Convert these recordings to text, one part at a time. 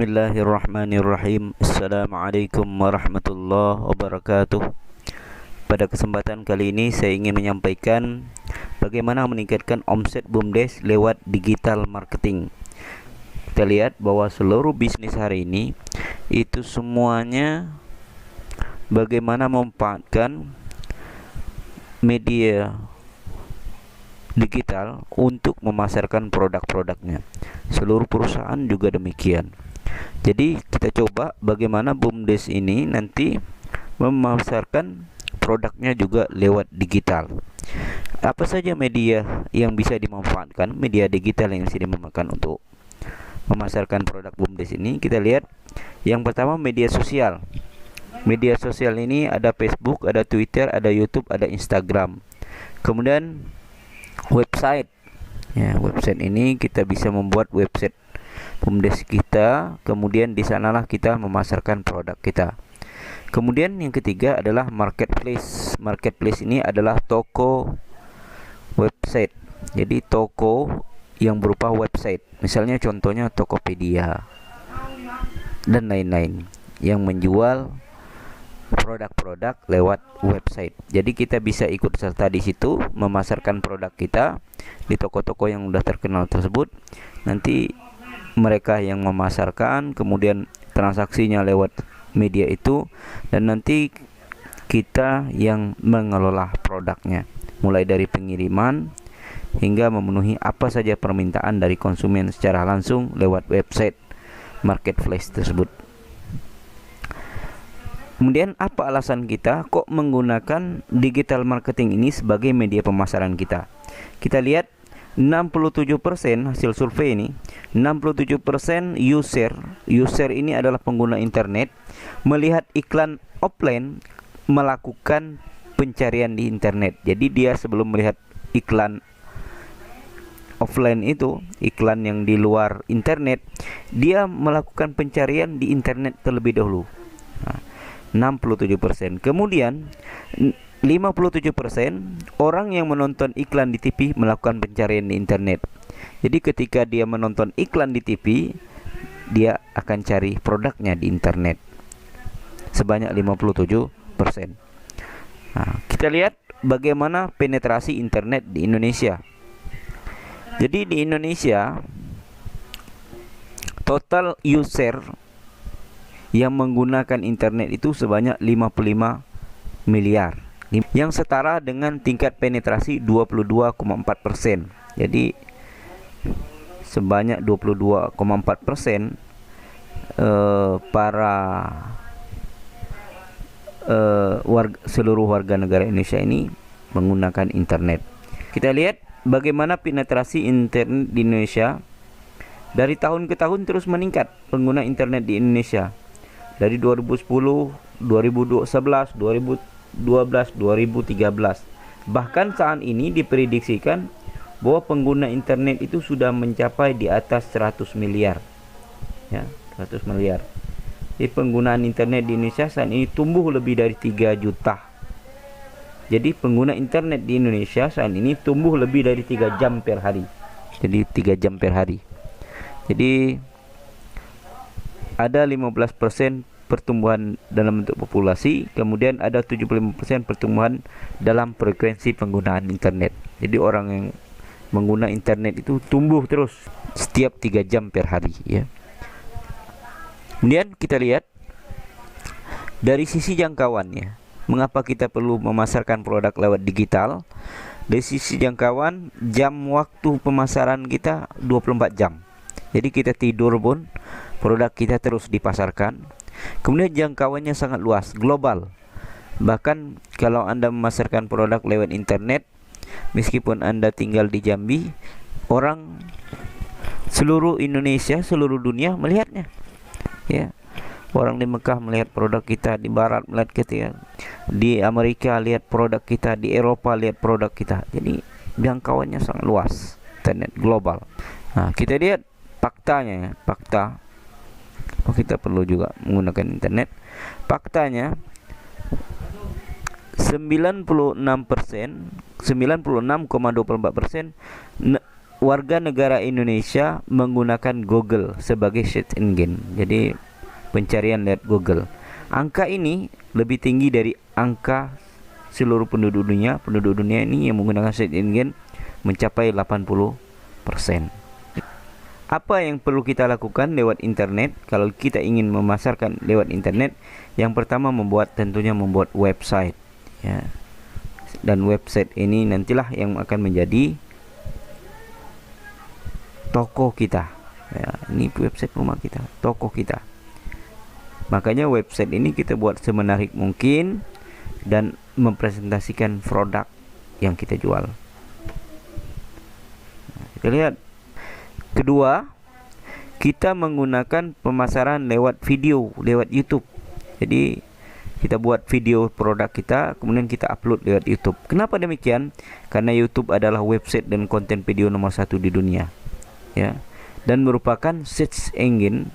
Bismillahirrahmanirrahim. Assalamualaikum warahmatullahi wabarakatuh. Pada kesempatan kali ini saya ingin menyampaikan bagaimana meningkatkan omset BUMDes lewat digital marketing. Kita lihat bahwa seluruh bisnis hari ini itu semuanya bagaimana memanfaatkan media digital untuk memasarkan produk-produknya. Seluruh perusahaan juga demikian. Jadi kita coba bagaimana BUMDes ini nanti memasarkan produknya juga lewat digital. Apa saja media yang bisa dimanfaatkan, media digital yang bisa dimanfaatkan untuk memasarkan produk BUMDes ini? Kita lihat yang pertama, media sosial. Media sosial ini ada Facebook, ada Twitter, ada YouTube, ada Instagram. Kemudian website. Ya, website ini kita bisa membuat website BUMDes kita, kemudian di sanalah kita memasarkan produk kita. Kemudian yang ketiga adalah marketplace. Marketplace ini adalah toko website. Jadi toko yang berupa website. Misalnya contohnya Tokopedia dan lain-lain yang menjual produk-produk lewat website. Jadi kita bisa ikut serta di situ memasarkan produk kita di toko-toko yang sudah terkenal tersebut. Nanti mereka yang memasarkan, kemudian transaksinya lewat media itu, dan nanti kita yang mengelola produknya, mulai dari pengiriman hingga memenuhi apa saja permintaan dari konsumen secara langsung lewat website marketplace tersebut. Kemudian apa alasan kita kok menggunakan digital marketing ini sebagai media pemasaran kita? Kita lihat 67% hasil survei ini, 67% user ini adalah pengguna internet, melihat iklan offline melakukan pencarian di internet. Jadi dia sebelum melihat iklan offline itu, iklan yang di luar internet, dia melakukan pencarian di internet terlebih dahulu. 67%. Kemudian 57% orang yang menonton iklan di TV melakukan pencarian di internet. Jadi ketika dia menonton iklan di TV, dia akan cari produknya di internet. Sebanyak 57%. Nah, kita lihat bagaimana penetrasi internet di Indonesia. Jadi di Indonesia total user yang menggunakan internet itu sebanyak 55 miliar, yang setara dengan tingkat penetrasi 22,4%. Jadi sebanyak 22,4% para seluruh warga negara Indonesia ini menggunakan internet. Kita lihat bagaimana penetrasi internet di Indonesia dari tahun ke tahun terus meningkat. Pengguna internet di Indonesia dari 2010, 2011, 2012, 2013. Bahkan saat ini diprediksikan bahwa pengguna internet itu sudah mencapai di atas 100 miliar. Ya, 100 miliar. Jadi penggunaan internet di Indonesia saat ini tumbuh lebih dari 3 juta. Jadi pengguna internet di Indonesia saat ini tumbuh lebih dari 3 jam per hari. Jadi 3 jam per hari. Jadi ada 15% pertumbuhan dalam bentuk populasi, kemudian ada 75% pertumbuhan dalam frekuensi penggunaan internet. Jadi orang yang mengguna internet itu tumbuh terus setiap 3 jam per hari, ya. Kemudian kita lihat dari sisi jangkauannya. Mengapa kita perlu memasarkan produk lewat digital? Dari sisi jangkauan, jam waktu pemasaran kita 24 jam. Jadi kita tidur pun produk kita terus dipasarkan. Kemudian jangkauannya sangat luas, global. Bahkan kalau Anda memasarkan produk lewat internet, meskipun Anda tinggal di Jambi, orang seluruh Indonesia, seluruh dunia melihatnya. Ya. Orang di Mekah melihat produk kita, di Barat melihat kita, di Amerika lihat produk kita, di Eropa lihat produk kita. Jadi jangkauannya sangat luas, internet global. Nah, kita lihat faktanya, fakta. Kita perlu juga menggunakan internet. Faktanya 96%, 96,24% warga negara Indonesia menggunakan Google sebagai search engine. Jadi pencarian lewat Google. Angka ini lebih tinggi dari angka seluruh penduduk dunia. Penduduk dunia ini yang menggunakan search engine mencapai 80%. Apa yang perlu kita lakukan lewat internet kalau kita ingin memasarkan lewat internet? Yang pertama tentunya membuat website, ya. Dan website ini nantilah yang akan menjadi toko kita, ya. Ini website rumah kita, toko kita. Makanya website ini kita buat semenarik mungkin dan mempresentasikan produk yang kita jual. Nah, kita lihat. Kedua, kita menggunakan pemasaran lewat video, lewat YouTube. Jadi kita buat video produk kita, kemudian kita upload lewat YouTube. Kenapa demikian? Karena YouTube adalah website dan konten video nomor 1 di dunia, ya, dan merupakan search engine,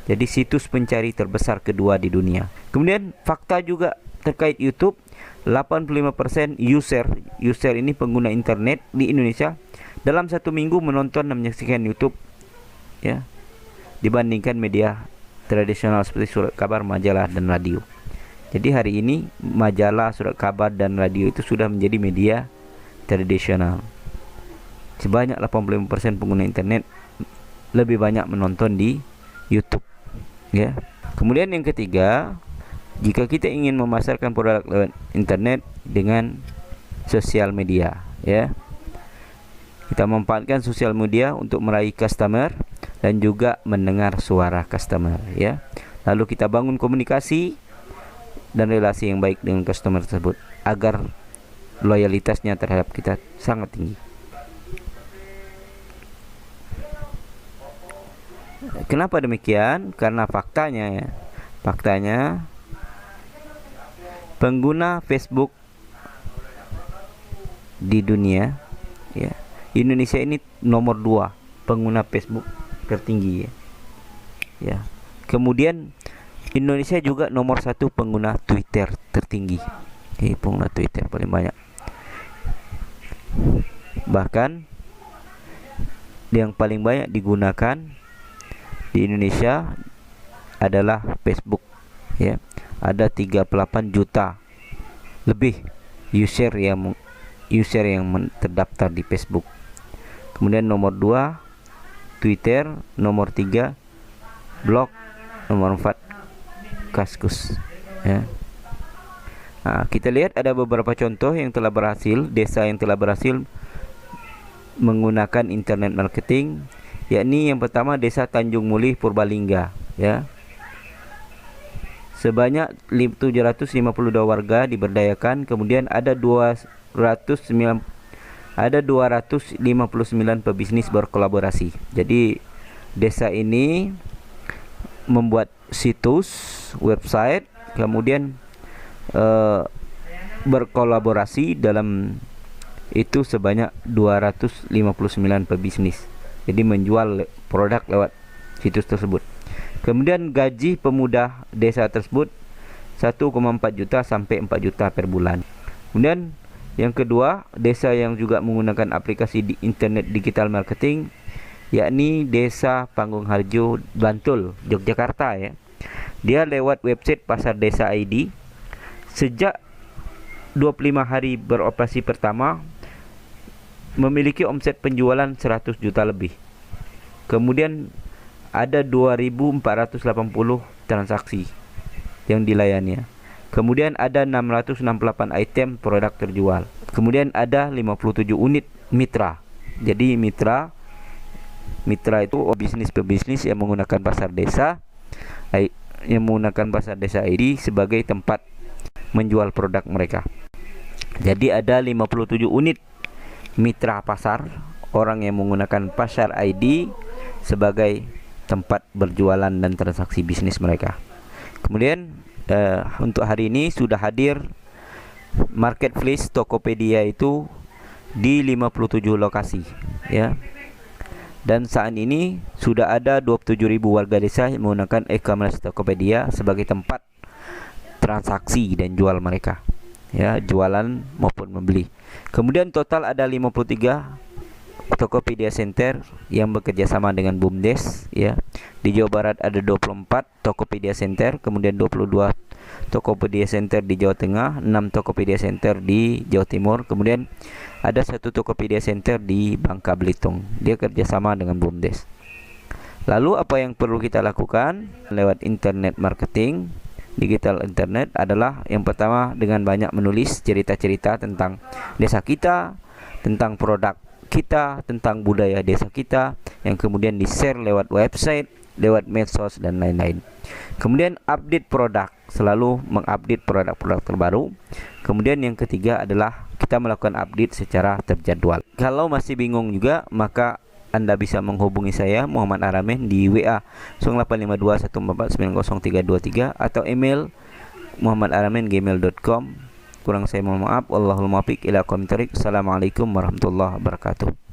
jadi situs pencari terbesar kedua di dunia. Kemudian fakta juga terkait YouTube, 85% user ini pengguna internet di Indonesia dalam 1 minggu menonton dan menyaksikan YouTube, ya, dibandingkan media tradisional seperti surat kabar, majalah, dan radio. Jadi hari ini majalah, surat kabar, dan radio itu sudah menjadi media tradisional. Sebanyak 85% pengguna internet lebih banyak menonton di YouTube, ya. Kemudian yang ketiga, jika kita ingin memasarkan produk lewat internet dengan sosial media, ya, kita memanfaatkan sosial media untuk meraih customer dan juga mendengar suara customer, ya. Lalu kita bangun komunikasi dan relasi yang baik dengan customer tersebut agar loyalitasnya terhadap kita sangat tinggi. Kenapa demikian? Karena faktanya pengguna Facebook di dunia, ya, Indonesia ini nomor 2 pengguna Facebook tertinggi, ya. Kemudian Indonesia juga nomor 1 pengguna Twitter tertinggi. Pengguna Twitter paling banyak. Bahkan yang paling banyak digunakan di Indonesia adalah Facebook, ya. Ada 38 juta lebih user yang terdaftar di Facebook. Kemudian nomor 2 Twitter, nomor 3 blog, nomor 4 Kaskus, ya. Nah, kita lihat ada beberapa contoh yang telah berhasil, desa yang telah berhasil menggunakan internet marketing, yakni yang pertama Desa Tanjung Mulih, Purbalingga, ya. Sebanyak 752 warga diberdayakan, kemudian ada 259 pebisnis berkolaborasi. Jadi desa ini membuat situs, website, kemudian berkolaborasi dalam itu sebanyak 259 pebisnis. Jadi menjual produk lewat situs tersebut. Kemudian gaji pemuda desa tersebut 1,4 juta sampai 4 juta per bulan. Kemudian yang kedua, desa yang juga menggunakan aplikasi di internet digital marketing, yakni Desa Panggung Harjo, Bantul, Yogyakarta, ya. Dia lewat website Pasar Desa ID. Sejak 25 hari beroperasi pertama memiliki omset penjualan 100 juta lebih. Kemudian ada 2.480 transaksi yang dilayani. Kemudian ada 668 item produk terjual. Kemudian ada 57 unit mitra. Jadi mitra itu bisnis-pebisnis yang menggunakan pasar desa ID sebagai tempat menjual produk mereka. Jadi ada 57 unit mitra pasar, orang yang menggunakan pasar ID sebagai tempat berjualan dan transaksi bisnis mereka. Kemudian untuk hari ini sudah hadir marketplace Tokopedia itu di 57 lokasi, ya. Dan saat ini sudah ada 27.000 warga desa yang menggunakan e-commerce Tokopedia sebagai tempat transaksi dan jual mereka, ya, jualan maupun membeli. Kemudian total ada 53 Tokopedia Center yang bekerja sama dengan BUMDes ya. Di Jawa Barat ada 24 Tokopedia Center, kemudian 22 Tokopedia Center di Jawa Tengah, 6 Tokopedia Center di Jawa Timur, kemudian ada 1 Tokopedia Center di Bangka Belitung. Dia kerjasama dengan BUMDes. Lalu apa yang perlu kita lakukan lewat internet marketing, digital internet adalah yang pertama dengan banyak menulis cerita-cerita tentang desa kita, tentang produk kita, tentang budaya desa kita, yang kemudian di-share lewat website, lewat medsos dan lain-lain. Kemudian update produk, selalu mengupdate produk-produk terbaru. Kemudian yang ketiga adalah kita melakukan update secara terjadwal. Kalau masih bingung juga, maka Anda bisa menghubungi saya Muhammad Aramin di WA 085214490323 atau email muhammadaramin@gmail.com. Kurang saya mohon maaf. Wallahul muwaffiq ila aqwamit thoriq. Assalamualaikum warahmatullahi wabarakatuh.